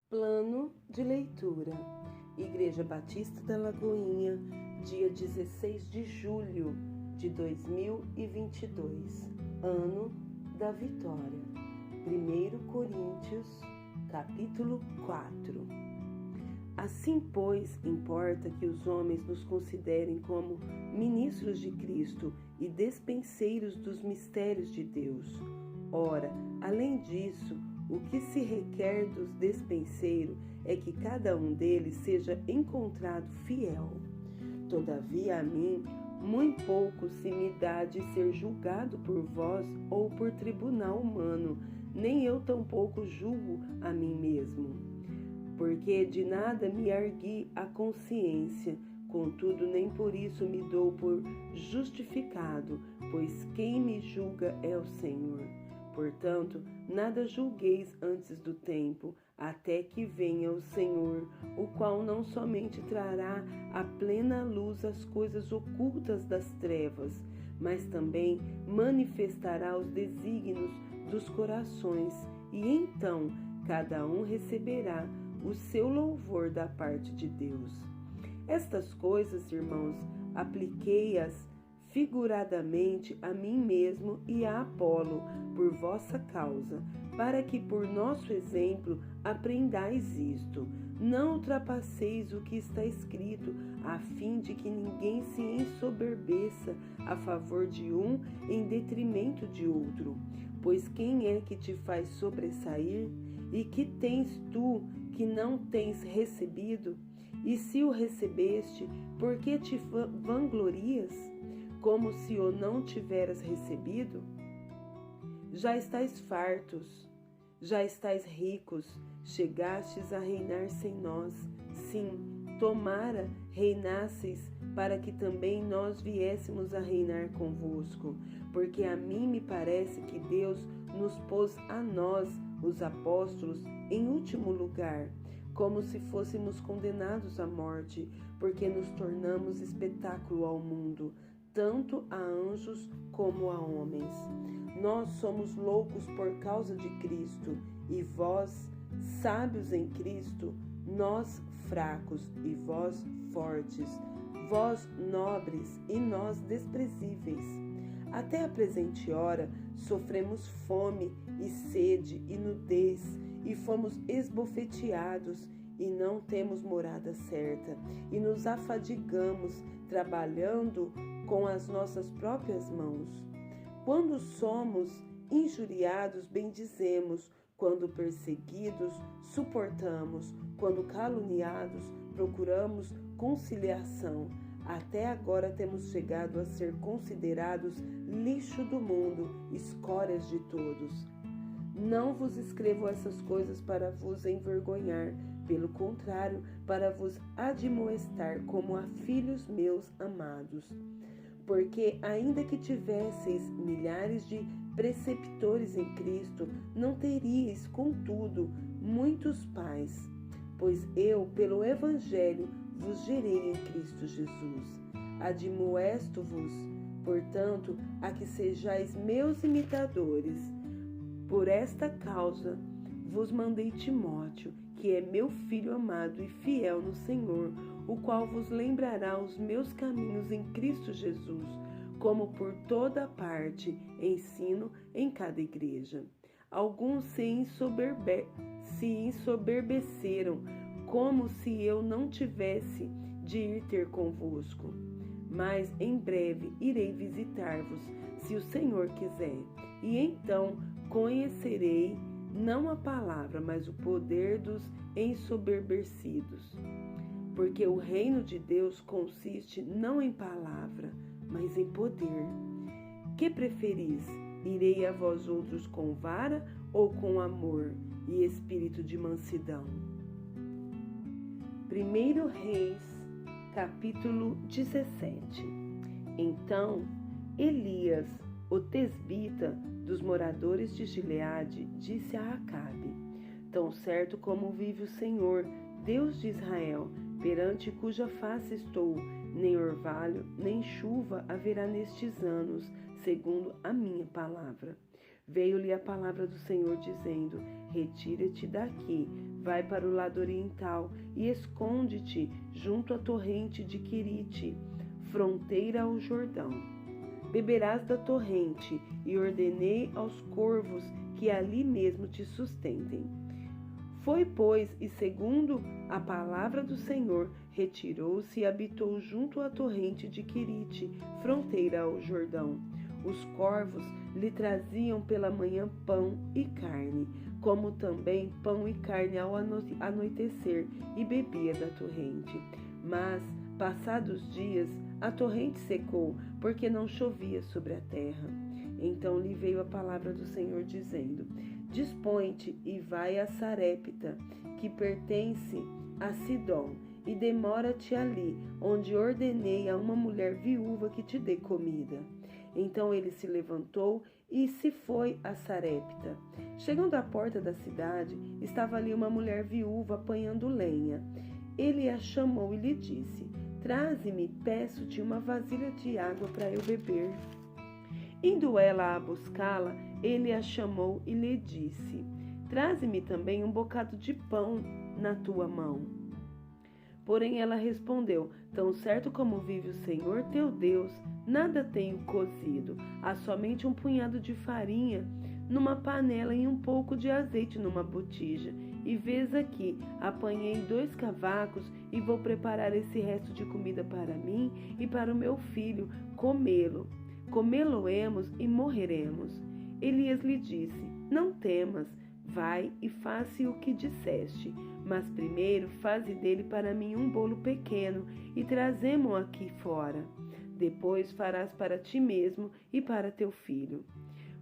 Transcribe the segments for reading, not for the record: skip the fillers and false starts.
Plano de leitura. Igreja Batista da Lagoinha, dia 16 de julho de 2022, ano da vitória. 1 Coríntios, capítulo 4. Assim, pois, importa que os homens nos considerem como ministros de Cristo e despenseiros dos mistérios de Deus. Ora, além disso, o que se requer dos despenseiros é que cada um deles seja encontrado fiel. Todavia a mim, muito pouco se me dá de ser julgado por vós ou por tribunal humano, nem eu tampouco julgo a mim mesmo. Porque de nada me argui a consciência, contudo nem por isso me dou por justificado, pois quem me julga é o Senhor. Portanto, nada julgueis antes do tempo, até que venha o Senhor, o qual não somente trará à plena luz as coisas ocultas das trevas, mas também manifestará os desígnios dos corações, e então cada um receberá o seu louvor da parte de Deus. Estas coisas, irmãos, apliquei-as figuradamente a mim mesmo e a Apolo, por vossa causa, para que por nosso exemplo aprendais isto. Não ultrapasseis o que está escrito, a fim de que ninguém se ensoberbeça a favor de um em detrimento de outro. Pois quem é que te faz sobressair? E que tens tu que não tens recebido? E se o recebeste, por que te vanglorias? Como se o não tiveras recebido? Já estáis fartos, já estáis ricos, chegastes a reinar sem nós. Sim, tomara reinasseis, para que também nós viéssemos a reinar convosco. Porque a mim me parece que Deus nos pôs a nós, os apóstolos, em último lugar, como se fôssemos condenados à morte, porque nos tornamos espetáculo ao mundo, tanto a anjos como a homens. Nós somos loucos por causa de Cristo, e vós, sábios em Cristo, nós fracos e vós fortes, vós nobres e nós desprezíveis. Até a presente hora sofremos fome e sede e nudez, e fomos esbofeteados, e não temos morada certa, e nos afadigamos trabalhando com as nossas próprias mãos. Quando somos injuriados, bendizemos; quando perseguidos, suportamos; quando caluniados, procuramos conciliação. Até agora temos chegado a ser considerados lixo do mundo, escórias de todos. Não vos escrevo essas coisas para vos envergonhar, pelo contrário, para vos admoestar como a filhos meus amados. Porque, ainda que tivesseis milhares de preceptores em Cristo, não teríeis, contudo, muitos pais. Pois eu, pelo Evangelho, vos gerei em Cristo Jesus. Admoesto-vos, portanto, a que sejais meus imitadores. Por esta causa vos mandei Timóteo, que é meu filho amado e fiel no Senhor, o qual vos lembrará os meus caminhos em Cristo Jesus, como por toda parte ensino em cada igreja. Alguns se ensoberbeceram, como se eu não tivesse de ir ter convosco. Mas em breve irei visitar-vos, se o Senhor quiser, e então conhecerei não a palavra, mas o poder dos ensoberbecidos. Porque o reino de Deus consiste não em palavra, mas em poder. Que preferis? Irei a vós outros com vara ou com amor e espírito de mansidão? 1 Reis, capítulo 17. Então, Elias, o tesbita dos moradores de Gileade, disse a Acabe: Tão certo como vive o Senhor, Deus de Israel, perante cuja face estou, nem orvalho, nem chuva haverá nestes anos, segundo a minha palavra. Veio-lhe a palavra do Senhor, dizendo: Retira-te daqui, vai para o lado oriental e esconde-te junto à torrente de Querite, fronteira ao Jordão. Beberás da torrente, e ordenei aos corvos que ali mesmo te sustentem. Foi, pois, e segundo a palavra do Senhor, retirou-se e habitou junto à torrente de Querite, fronteira ao Jordão. Os corvos lhe traziam pela manhã pão e carne, como também pão e carne ao anoitecer, e bebia da torrente. Mas, passados dias, a torrente secou, porque não chovia sobre a terra. Então lhe veio a palavra do Senhor, dizendo: Dispõe-te e vai a Sarepta, que pertence a Sidom, e demora-te ali, onde ordenei a uma mulher viúva que te dê comida. Então ele se levantou e se foi a Sarepta. Chegando à porta da cidade, estava ali uma mulher viúva apanhando lenha. Ele a chamou e lhe disse: Traze-me, peço-te, uma vasilha de água para eu beber. Indo ela a buscá-la, ele a chamou e lhe disse: Traze-me também um bocado de pão na tua mão. Porém ela respondeu: Tão certo como vive o Senhor teu Deus, nada tenho cozido, há somente um punhado de farinha numa panela e um pouco de azeite numa botija. E vês aqui, apanhei 2 cavacos e vou preparar esse resto de comida para mim e para o meu filho, comê-lo-emos e morreremos. Elias lhe disse: Não temas, vai e faze o que disseste, mas primeiro faze dele para mim um bolo pequeno e trazemo-o aqui fora. Depois farás para ti mesmo e para teu filho.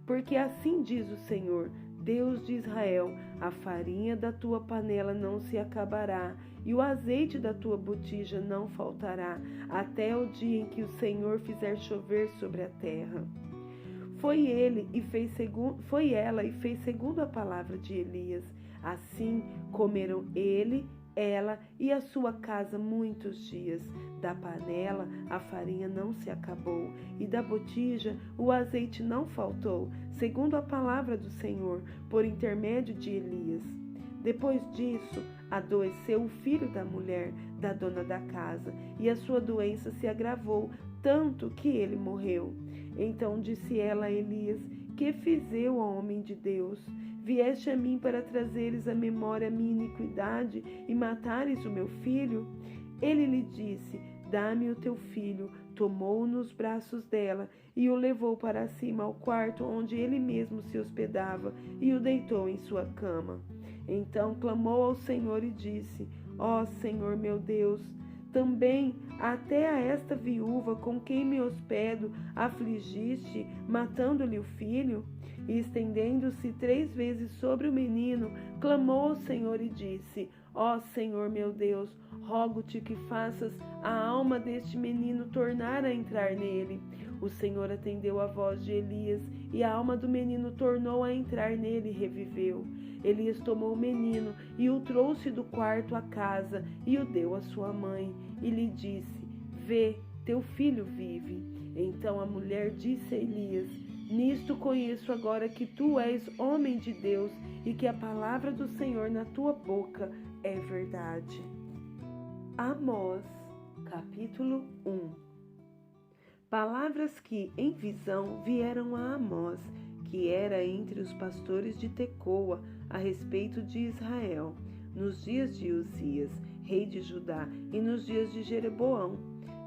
Porque assim diz o Senhor, Deus de Israel: a farinha da tua panela não se acabará, e o azeite da tua botija não faltará, até o dia em que o Senhor fizer chover sobre a terra. Foi ela e fez segundo a palavra de Elias. Assim comeram ele, ela e a sua casa muitos dias. Da panela a farinha não se acabou, e da botija o azeite não faltou, segundo a palavra do Senhor, por intermédio de Elias. Depois disso, adoeceu o filho da mulher, da dona da casa, e a sua doença se agravou, tanto que ele morreu. Então disse ela a Elias: Que fiz eu, homem de Deus? Vieste a mim para trazeres à memória a minha iniquidade e matares o meu filho? Ele lhe disse: Dá-me o teu filho. Tomou-o nos braços dela e o levou para cima ao quarto onde ele mesmo se hospedava e o deitou em sua cama. Então clamou ao Senhor e disse: Ó Senhor meu Deus, também até a esta viúva com quem me hospedo afligiste, matando-lhe o filho? E estendendo-se 3 vezes sobre o menino, clamou ao Senhor e disse: Ó Senhor meu Deus, rogo-te que faças a alma deste menino tornar a entrar nele. O Senhor atendeu a voz de Elias, e a alma do menino tornou a entrar nele e reviveu. Elias tomou o menino e o trouxe do quarto à casa e o deu à sua mãe, e lhe disse: Vê, teu filho vive. Então a mulher disse a Elias: Nisto conheço agora que tu és homem de Deus e que a palavra do Senhor na tua boca é verdade. Amós, capítulo 1. Palavras que, em visão, vieram a Amós, que era entre os pastores de Tecoa, a respeito de Israel, nos dias de Uzias, rei de Judá, e nos dias de Jeroboão,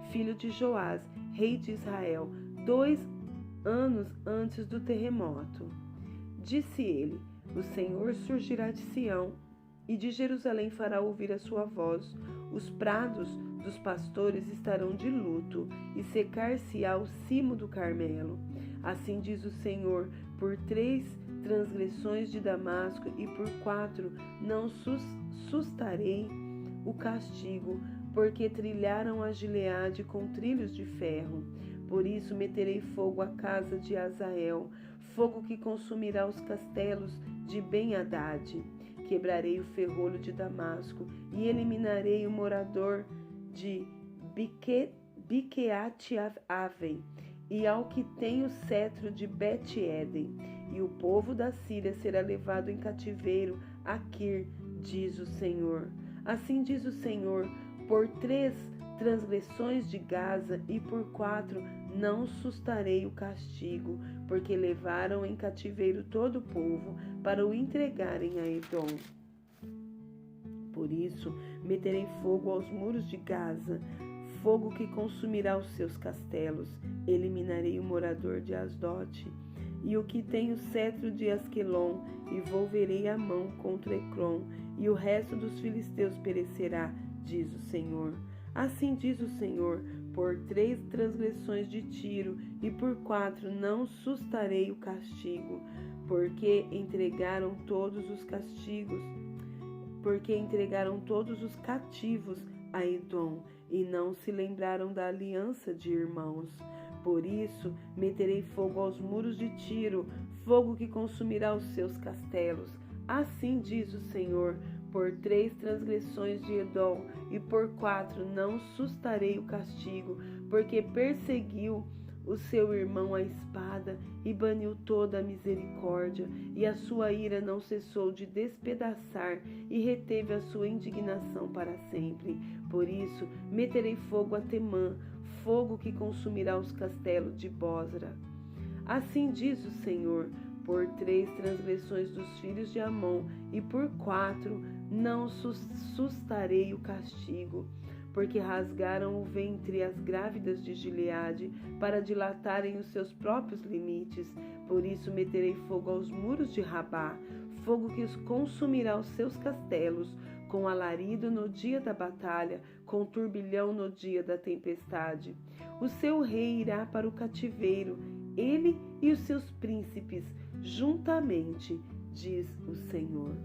filho de Joás, rei de Israel, 2 anos antes do terremoto. Disse ele: O Senhor surgirá de Sião, e de Jerusalém fará ouvir a sua voz. Os prados dos pastores estarão de luto, e secar-se-á o cimo do Carmelo. Assim diz o Senhor: por 3 transgressões de Damasco e por 4 não sustarei o castigo, porque trilharam a Gileade com trilhos de ferro. Por isso meterei fogo à casa de Azael, fogo que consumirá os castelos de Ben-Hadad. Quebrarei o ferrolho de Damasco e eliminarei o morador de Biqueate-Aven, e ao que tem o cetro de Bet-Eden. E o povo da Síria será levado em cativeiro a Kir, diz o Senhor. Assim diz o Senhor: por 3 transgressões de Gaza e por 4 não sustarei o castigo, porque levaram em cativeiro todo o povo para o entregarem a Edom. Por isso meterei fogo aos muros de Gaza, fogo que consumirá os seus castelos. Eliminarei o morador de Asdote e o que tem o cetro de Asquelon, e volverei a mão contra Ecrom, e o resto dos filisteus perecerá, diz o Senhor. Assim diz o Senhor: por 3 transgressões de Tiro e por 4 não sustarei o castigo, porque entregaram todos os cativos a Edom, e não se lembraram da aliança de irmãos. Por isso meterei fogo aos muros de Tiro, fogo que consumirá os seus castelos. Assim diz o Senhor: por 3 transgressões de Edom e por 4 não sustarei o castigo, porque perseguiu o seu irmão à espada e baniu toda a misericórdia, e a sua ira não cessou de despedaçar, e reteve a sua indignação para sempre. Por isso meterei fogo a Temã, fogo que consumirá os castelos de Bosra. Assim diz o Senhor: por 3 transgressões dos filhos de Amon e por 4 não sustarei o castigo, porque rasgaram o ventre as grávidas de Gileade para dilatarem os seus próprios limites. Por isso meterei fogo aos muros de Rabá, fogo que os consumirá os seus castelos, com alarido no dia da batalha, com turbilhão no dia da tempestade. O seu rei irá para o cativeiro, ele e os seus príncipes, juntamente, diz o Senhor.